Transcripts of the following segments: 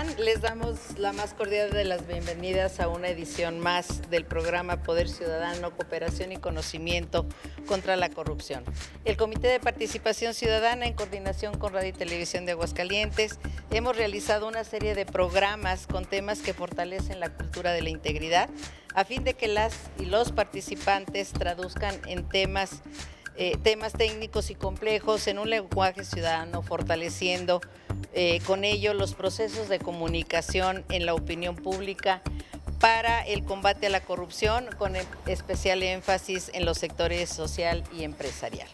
están? Les damos la más cordial de las bienvenidas a una edición más del programa Poder Ciudadano, Cooperación y Conocimiento contra la Corrupción. El Comité de Participación Ciudadana, en coordinación con Radio y Televisión de Aguascalientes, hemos realizado una serie de programas con temas que fortalecen la cultura de la integridad, a fin de que las y los participantes traduzcan en temas técnicos y complejos en un lenguaje ciudadano, fortaleciendo con ello los procesos de comunicación en la opinión pública para el combate a la corrupción, con especial énfasis en los sectores social y empresarial.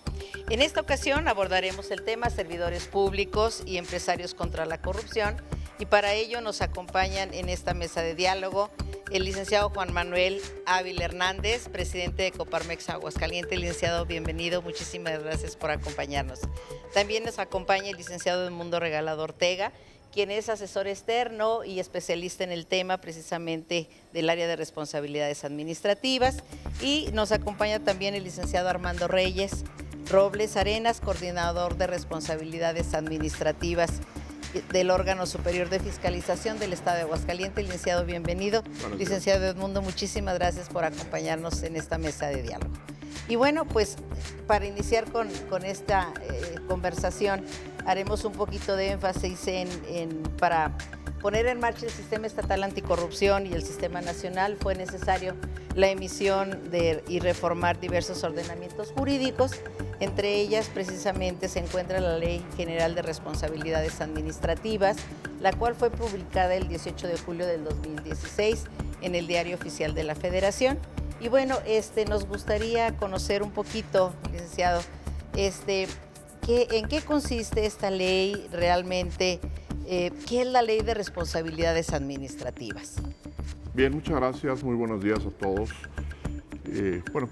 En esta ocasión abordaremos el tema servidores públicos y empresarios contra la corrupción, y para ello nos acompañan en esta mesa de diálogo el licenciado Juan Manuel Ávila Hernández, presidente de Coparmex Aguascalientes. Licenciado, bienvenido, muchísimas gracias por acompañarnos. También nos acompaña el licenciado Edmundo Regalado Ortega, quien es asesor externo y especialista en el tema precisamente del área de responsabilidades administrativas. Y nos acompaña también el licenciado Armando Reyes Robles Arenas, coordinador de responsabilidades administrativas del órgano superior de fiscalización del Estado de Aguascalientes. Licenciado, bienvenido. Licenciado Edmundo, muchísimas gracias por acompañarnos en esta mesa de diálogo. Y bueno, pues para iniciar con esta conversación, haremos un poquito de énfasis para poner en marcha el Sistema Estatal Anticorrupción y el Sistema Nacional. Fue necesario la emisión y reformar diversos ordenamientos jurídicos. Entre ellas, precisamente, se encuentra la Ley General de Responsabilidades Administrativas, la cual fue publicada el 18 de julio del 2016 en el Diario Oficial de la Federación. Y bueno, nos gustaría conocer un poquito, licenciado, en qué consiste esta ley realmente, qué es la Ley de Responsabilidades Administrativas. Bien, muchas gracias, muy buenos días a todos.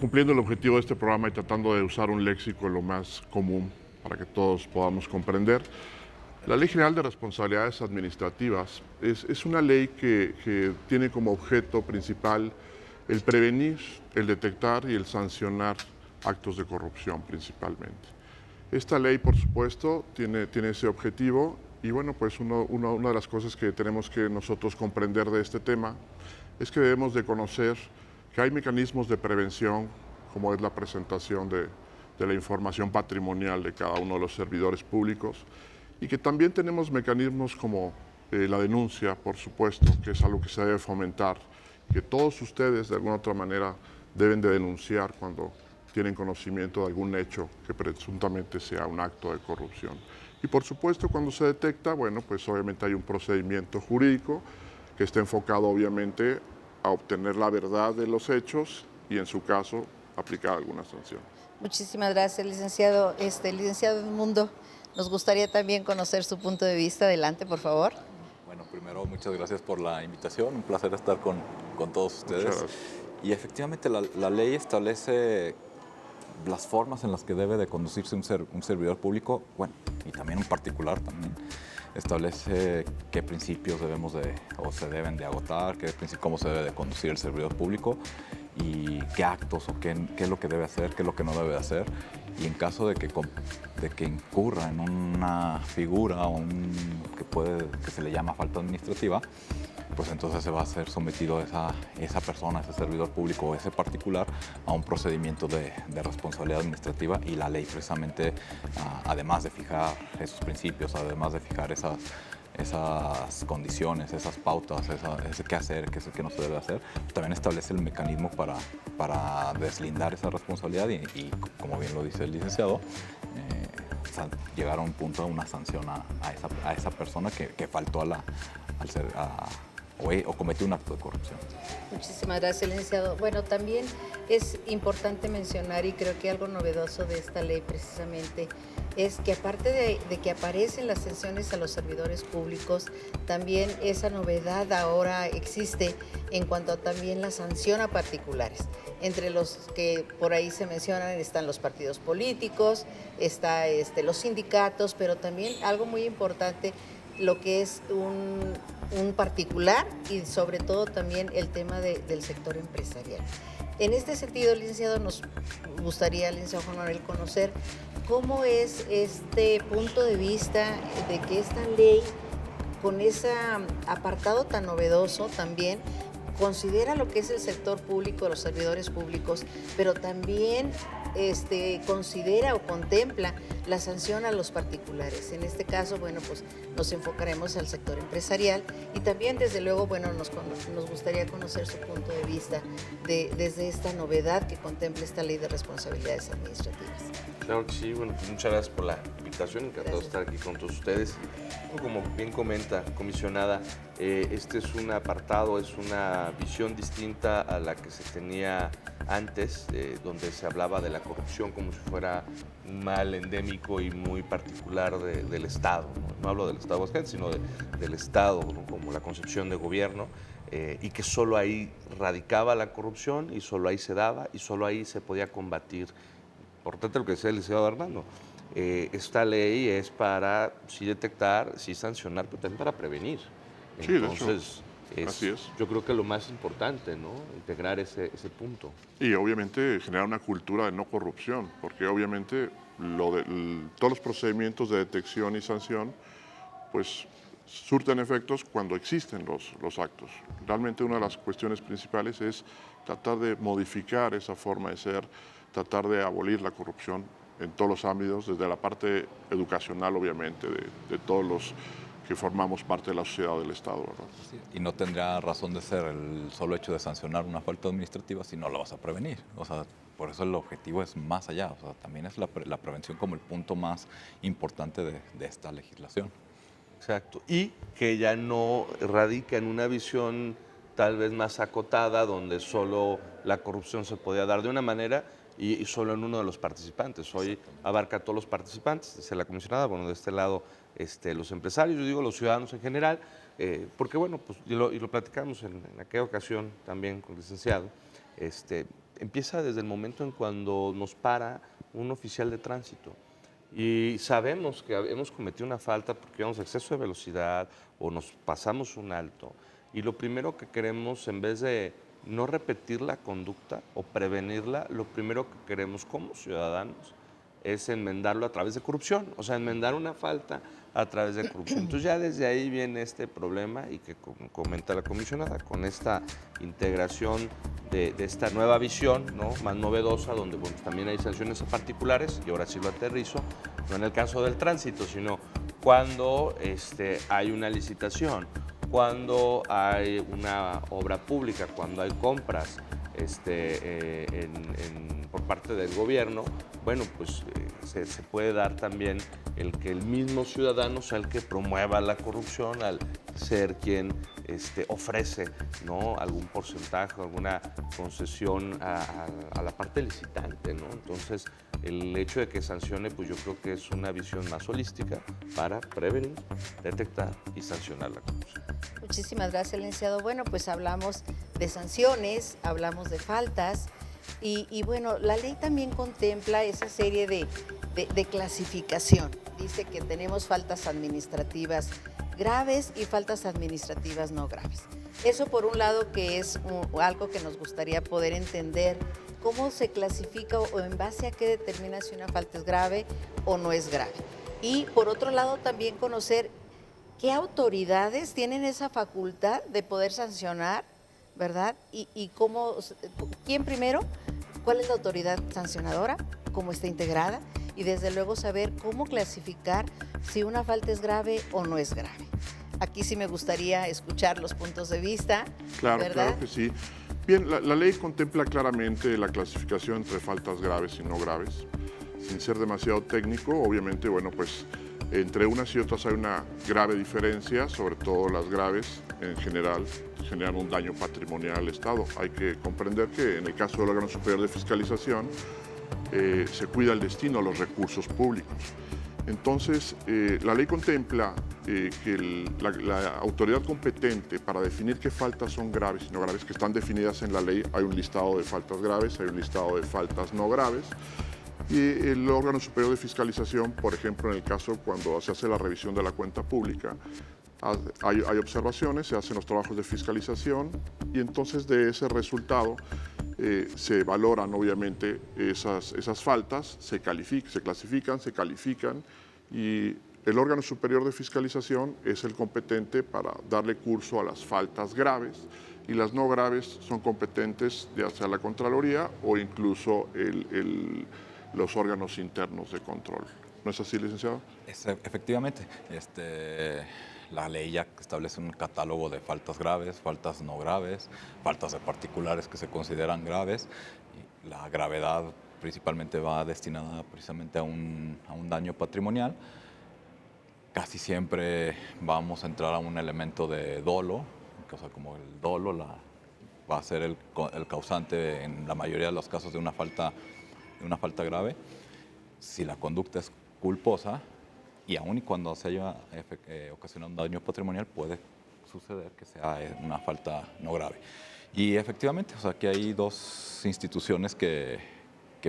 Cumpliendo el objetivo de este programa y tratando de usar un léxico lo más común para que todos podamos comprender, la Ley General de Responsabilidades Administrativas es una ley que tiene como objeto principal el prevenir, el detectar y el sancionar actos de corrupción principalmente. Esta ley, por supuesto, tiene ese objetivo y bueno, pues una de las cosas que tenemos que nosotros comprender de este tema es que debemos de conocer que hay mecanismos de prevención, como es la presentación de la información patrimonial de cada uno de los servidores públicos, y que también tenemos mecanismos como la denuncia, por supuesto, que es algo que se debe fomentar, que todos ustedes de alguna otra manera deben de denunciar cuando tienen conocimiento de algún hecho que presuntamente sea un acto de corrupción. Y por supuesto, cuando se detecta, bueno, pues obviamente hay un procedimiento jurídico que está enfocado obviamente a obtener la verdad de los hechos y en su caso aplicar alguna sanción. Muchísimas gracias, licenciado. Licenciado Edmundo, nos gustaría también conocer su punto de vista. Adelante, por favor. Bueno, primero muchas gracias por la invitación, un placer estar con todos ustedes. Y efectivamente la ley establece las formas en las que debe de conducirse un servidor público, bueno, y también un particular también. Establece qué principios se deben de agotar, cómo se debe de conducir el servidor público y qué actos o qué es lo que debe hacer, qué es lo que no debe de hacer. Y en caso de que incurra en una figura que se le llama falta administrativa, pues entonces se va a ser sometido esa persona, ese servidor público o ese particular a un procedimiento de responsabilidad administrativa, y la ley precisamente, además de fijar esos principios, además de fijar esas condiciones, esas pautas, ese qué hacer, qué no se debe hacer, también establece el mecanismo para deslindar esa responsabilidad y como bien lo dice el licenciado, llegar a un punto de una sanción a esa persona que faltó o cometió un acto de corrupción. Muchísimas gracias, licenciado. Bueno, también es importante mencionar, y creo que algo novedoso de esta ley precisamente, es que aparte de que aparecen las sanciones a los servidores públicos, también esa novedad ahora existe en cuanto a también la sanción a particulares. Entre los que por ahí se mencionan están los partidos políticos, está los sindicatos, pero también algo muy importante, lo que es un particular, y sobre todo también el tema del sector empresarial. En este sentido, licenciado, nos gustaría, licenciado Juan Manuel, conocer cómo es este punto de vista de que esta ley con ese apartado tan novedoso también considera lo que es el sector público, los servidores públicos, pero también considera o contempla la sanción a los particulares. En este caso, bueno, pues nos enfocaremos al sector empresarial y también, desde luego, bueno, nos gustaría conocer su punto de vista desde esta novedad que contempla esta ley de responsabilidades administrativas. Claro que sí, bueno, pues muchas gracias por la invitación, encantado de estar aquí con todos ustedes. Como bien comenta, comisionada, este es un apartado, es una visión distinta a la que se tenía antes, donde se hablaba de la corrupción como si fuera un mal endémico y muy particular del Estado. No hablo del Estado Aguascalientes, sino del Estado, ¿no? Como la concepción de gobierno, y que solo ahí radicaba la corrupción y solo ahí se daba y solo ahí se podía combatir. Importante lo que decía el licenciado Hernando. Esta ley es para sí detectar, sí sancionar, pero también para prevenir. Sí, entonces, así es. Yo creo que lo más importante, ¿no? Integrar ese punto. Y obviamente generar una cultura de no corrupción, porque obviamente todos los procedimientos de detección y sanción, pues surten efectos cuando existen los actos. Realmente una de las cuestiones principales es tratar de modificar esa forma de ser, tratar de abolir la corrupción en todos los ámbitos, desde la parte educacional, obviamente, de todos los que formamos parte de la sociedad del Estado, ¿verdad? Sí, y no tendría razón de ser el solo hecho de sancionar una falta administrativa si no la vas a prevenir. O sea, por eso el objetivo es más allá. O sea, también es la prevención como el punto más importante de esta legislación. Exacto. Y que ya no radica en una visión tal vez más acotada, donde solo la corrupción se podía dar de una manera y solo en uno de los participantes. Hoy abarca a todos los participantes, desde la comisionada, bueno, de este lado los empresarios, yo digo los ciudadanos en general, porque bueno, pues, y lo platicamos en aquella ocasión también con el licenciado, empieza desde el momento en cuando nos para un oficial de tránsito y sabemos que hemos cometido una falta porque íbamos a exceso de velocidad o nos pasamos un alto, y lo primero que queremos, en vez de no repetir la conducta o prevenirla, lo primero que queremos como ciudadanos es enmendarlo a través de corrupción, o sea, enmendar una falta a través de corrupción. Entonces ya desde ahí viene este problema, y que comenta la comisionada, con esta integración de esta nueva visión, ¿no? Más novedosa, donde bueno, también hay sanciones a particulares, y ahora sí lo aterrizo, no en el caso del tránsito, sino cuando hay una licitación, cuando hay una obra pública, cuando hay compras por parte del gobierno, bueno, pues se puede dar también el que el mismo ciudadano sea el que promueva la corrupción al ser quien ofrece, ¿no? Algún porcentaje, alguna concesión a la parte licitante, ¿no? Entonces, el hecho de que sancione, pues yo creo que es una visión más holística para prevenir, detectar y sancionar la corrupción. Muchísimas gracias, licenciado. Bueno, pues hablamos de sanciones, hablamos de faltas y bueno, la ley también contempla esa serie de clasificación. Dice que tenemos faltas administrativas graves y faltas administrativas no graves. Eso por un lado, que es algo que nos gustaría poder entender, cómo se clasifica o en base a qué determina si una falta es grave o no es grave. Y por otro lado también conocer qué autoridades tienen esa facultad de poder sancionar, ¿verdad? Y cómo, quién primero, cuál es la autoridad sancionadora, cómo está integrada, y desde luego saber cómo clasificar si una falta es grave o no es grave. Aquí sí me gustaría escuchar los puntos de vista, claro, ¿verdad? Claro que sí. Bien, la ley contempla claramente la clasificación entre faltas graves y no graves. Sin ser demasiado técnico, obviamente, bueno, pues entre unas y otras hay una grave diferencia, sobre todo las graves en general generan un daño patrimonial al Estado. Hay que comprender que en el caso del órgano superior de fiscalización se cuida el destino a los recursos públicos. Entonces, la ley contempla que la autoridad competente para definir qué faltas son graves y no graves, que están definidas en la ley, hay un listado de faltas graves, hay un listado de faltas no graves, y el órgano superior de fiscalización, por ejemplo, en el caso cuando se hace la revisión de la cuenta pública, hay observaciones, se hacen los trabajos de fiscalización, y entonces de ese resultado se valoran obviamente esas faltas, se clasifican, y el órgano superior de fiscalización es el competente para darle curso a las faltas graves y las no graves son competentes ya sea la Contraloría o incluso los órganos internos de control. ¿No es así, licenciado? Efectivamente. La ley ya establece un catálogo de faltas graves, faltas no graves, faltas de particulares que se consideran graves. Y la gravedad principalmente va destinada precisamente a un daño patrimonial. Casi siempre vamos a entrar a un elemento de dolo, o sea, como el dolo va a ser el causante en la mayoría de los casos de una falta grave. Si la conducta es culposa, y aun y cuando se haya ocasionado un daño patrimonial, puede suceder que sea una falta no grave. Y efectivamente, o sea, aquí hay dos instituciones que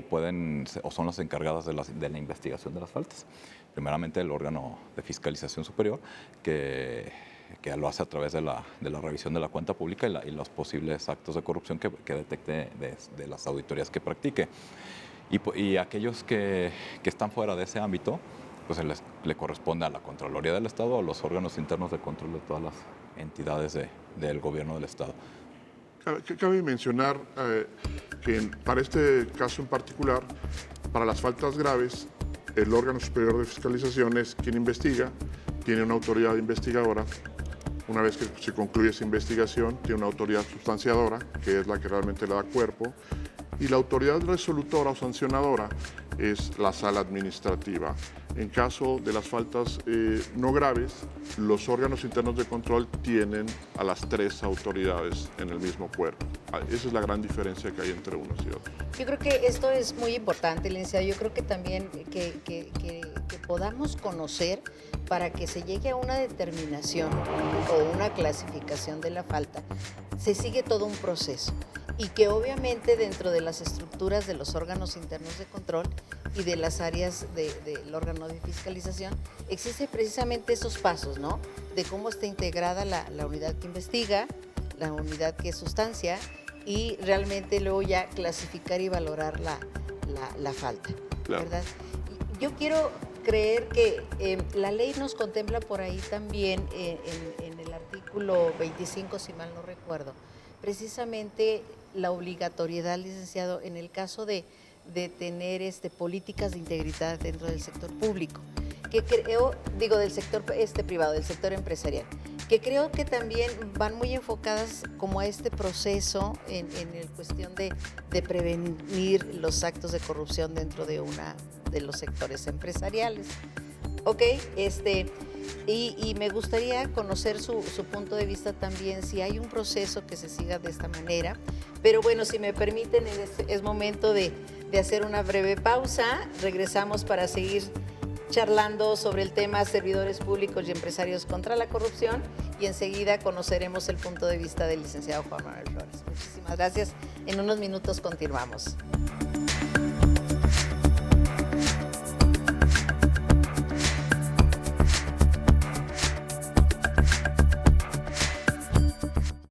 pueden o son las encargadas de la investigación de las faltas. Primeramente, el órgano de fiscalización superior, que lo hace a través de la revisión de la cuenta pública y los posibles actos de corrupción que detecte de las auditorías que practique. Y aquellos que están fuera de ese ámbito, pues le corresponde a la Contraloría del Estado o a los órganos internos de control de todas las entidades del gobierno del Estado. Cabe mencionar que para este caso en particular, para las faltas graves, el órgano superior de fiscalización es quien investiga, tiene una autoridad investigadora. Una vez que se concluye esa investigación, tiene una autoridad sustanciadora, que es la que realmente le da cuerpo, y la autoridad resolutora o sancionadora es la sala administrativa. En caso de las faltas no graves, los órganos internos de control tienen a las tres autoridades en el mismo cuerpo. Esa es la gran diferencia que hay entre unos y otros. Yo creo que esto es muy importante, licenciado. Yo creo que también que podamos conocer para que se llegue a una determinación o una clasificación de la falta, se sigue todo un proceso. Y que obviamente dentro de las estructuras de los órganos internos de control y de las áreas del órgano de fiscalización, existen precisamente esos pasos, ¿no? De cómo está integrada la unidad que investiga, la unidad que sustancia y realmente luego ya clasificar y valorar la falta, claro. ¿Verdad? Yo quiero creer que la ley nos contempla por ahí también en el artículo 25, si mal no recuerdo, precisamente la obligatoriedad, licenciado, en el caso de tener políticas de integridad dentro del sector público, que creo, del sector privado, del sector empresarial, que creo que también van muy enfocadas como a este proceso en cuestión de prevenir los actos de corrupción dentro de los sectores empresariales. Ok, y me gustaría conocer su punto de vista también, si hay un proceso que se siga de esta manera. Pero bueno, si me permiten, es momento de hacer una breve pausa. Regresamos para seguir charlando sobre el tema servidores públicos y empresarios contra la corrupción y enseguida conoceremos el punto de vista del licenciado Juan Manuel Flores. Muchísimas gracias. En unos minutos continuamos.